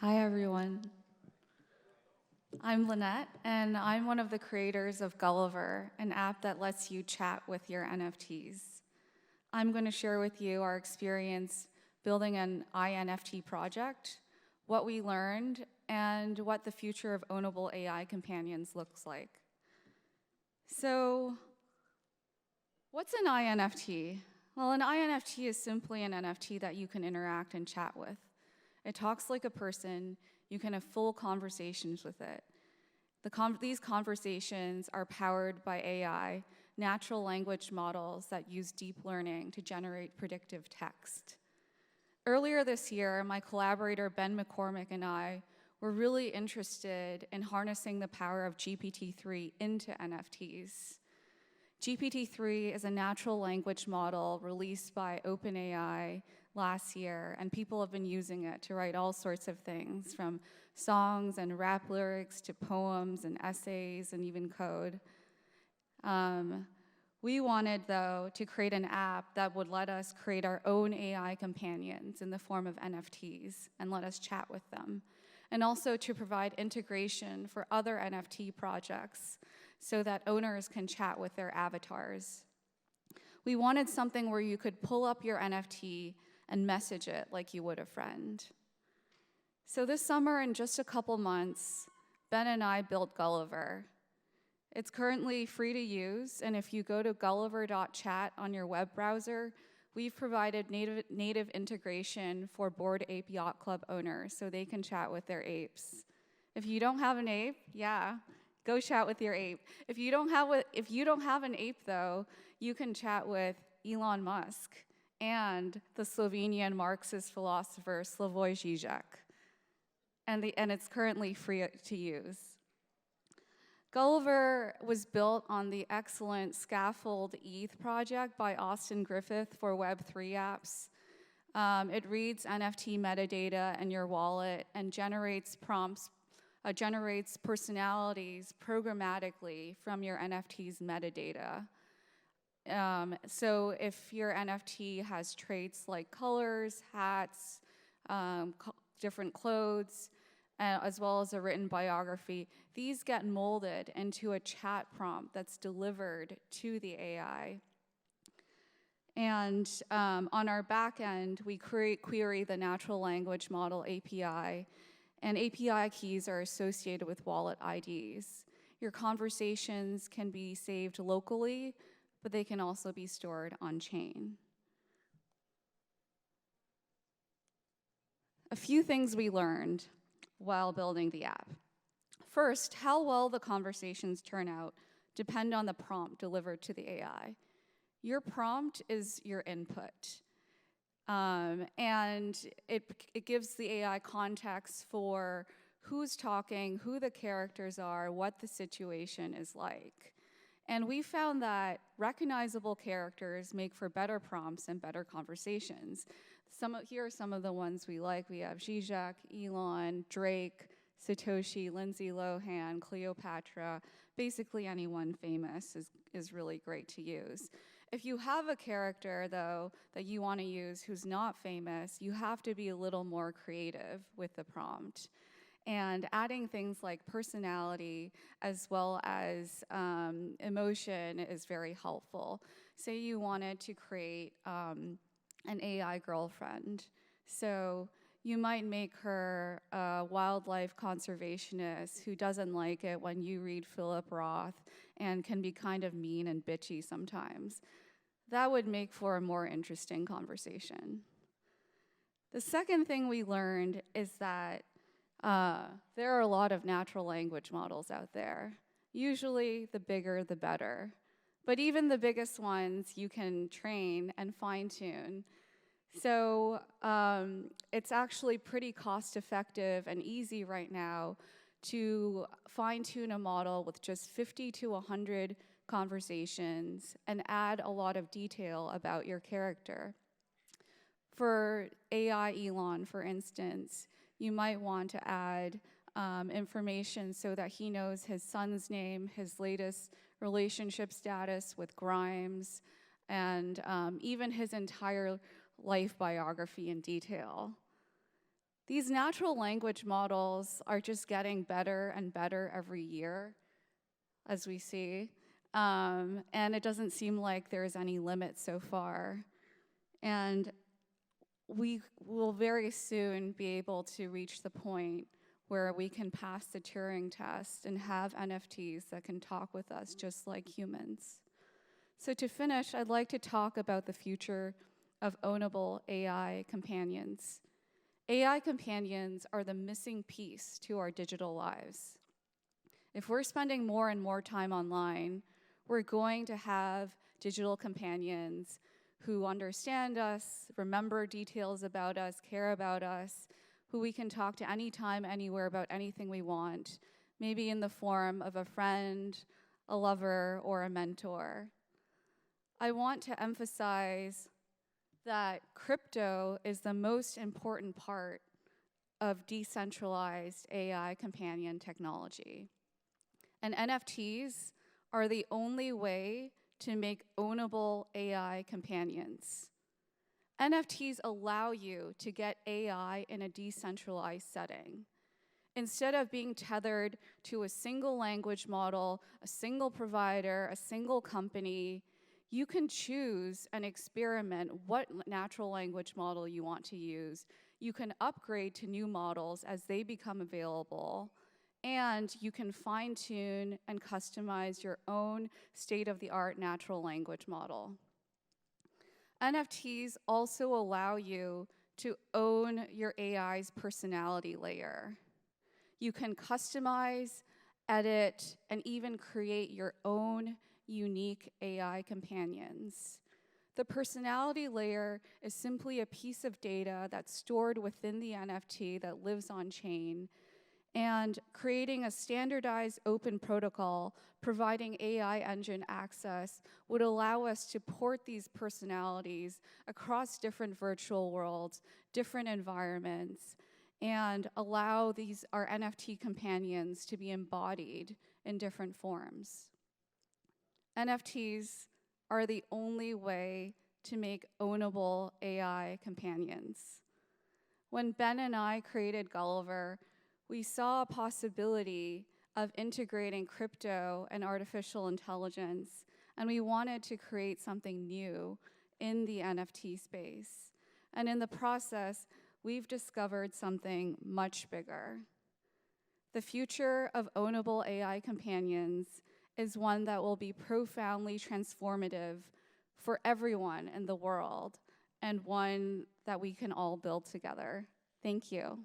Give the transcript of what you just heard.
Hi, everyone. I'm Lynette, and I'm one of the creators of Gulliver, an app that lets you chat with your NFTs. I'm going to share with you our experience building an iNFT project, what we learned, and what the future of ownable AI companions looks like. So, what's an iNFT? Well, an iNFT is simply an NFT that you can interact and chat with. It talks like a person. You can have full conversations with it. These conversations are powered by AI, natural language models that use deep learning to generate predictive text. Earlier this year, my collaborator Ben McCormick and I were really interested in harnessing the power of GPT-3 into NFTs. GPT-3 is a natural language model released by OpenAI last year, and people have been using it to write all sorts of things, from songs and rap lyrics to poems and essays and even code. We wanted, though, to create an app that would let us create our own AI companions in the form of NFTs and let us chat with them, and also to provide integration for other NFT projects so that owners can chat with their avatars. We wanted something where you could pull up your NFT and message it like you would a friend. So this summer, in just a couple months, Ben and I built Gulliver. It's currently free to use, and if you go to gulliver.chat on your web browser, we've provided native integration for Bored Ape Yacht Club owners so they can chat with their apes. If you don't have an ape, go chat with your ape. If you don't have an ape, though, you can chat with Elon Musk and the Slovenian Marxist philosopher Slavoj Žižek. And it's currently free to use. Gulliver was built on the excellent Scaffold ETH project by Austin Griffith for Web3 apps. It reads NFT metadata in your wallet and generates prompts, generates personalities programmatically from your NFT's metadata. So if your NFT has traits like colors, hats, different clothes, as well as a written biography, these get molded into a chat prompt that's delivered to the AI. And on our back end, we query the natural language model API, and API keys are associated with wallet IDs. Your conversations can be saved locally, but they can also be stored on-chain. A few things we learned while building the app. First, how well the conversations turn out depend on the prompt delivered to the AI. Your prompt is your input, and it gives the AI context for who's talking, who the characters are, what the situation is like. And we found that recognizable characters make for better prompts and better conversations. Here are some of the ones we like. We have Zizek, Elon, Drake, Satoshi, Lindsay Lohan, Cleopatra. Basically anyone famous is really great to use. If you have a character, though, that you want to use who's not famous, you have to be a little more creative with the prompt. And adding things like personality as well as emotion is very helpful. Say you wanted to create an AI girlfriend. So you might make her a wildlife conservationist who doesn't like it when you read Philip Roth and can be kind of mean and bitchy sometimes. That would make for a more interesting conversation. The second thing we learned is that there are a lot of natural language models out there. Usually, the bigger, the better. But even the biggest ones, you can train and fine-tune. So it's actually pretty cost-effective and easy right now to fine-tune a model with just 50 to 100 conversations and add a lot of detail about your character. For AI Elon, for instance, you might want to add information so that he knows his son's name, his latest relationship status with Grimes, and even his entire life biography in detail. These natural language models are just getting better and better every year, as we see. And it doesn't seem like there's any limit so far. And we will very soon be able to reach the point where we can pass the Turing test and have NFTs that can talk with us just like humans. So to finish, I'd like to talk about the future of ownable AI companions. AI companions are the missing piece to our digital lives. If we're spending more and more time online, we're going to have digital companions who understand us, remember details about us, care about us, who we can talk to anytime, anywhere about anything we want, maybe in the form of a friend, a lover, or a mentor. I want to emphasize that crypto is the most important part of decentralized AI companion technology. And NFTs are the only way to make ownable AI companions. NFTs allow you to get AI in a decentralized setting. Instead of being tethered to a single language model, a single provider, a single company, you can choose and experiment what natural language model you want to use. You can upgrade to new models as they become available, and you can fine-tune and customize your own state-of-the-art natural language model. NFTs also allow you to own your AI's personality layer. You can customize, edit, and even create your own unique AI companions. The personality layer is simply a piece of data that's stored within the NFT that lives on chain, and creating a standardized open protocol providing AI engine access would allow us to port these personalities across different virtual worlds, different environments, and allow our NFT companions to be embodied in different forms. NFTs are the only way to make ownable AI companions. When Ben and I created Gulliver, we saw a possibility of integrating crypto and artificial intelligence, and we wanted to create something new in the NFT space. And in the process, we've discovered something much bigger. The future of ownable AI companions is one that will be profoundly transformative for everyone in the world, and one that we can all build together. Thank you.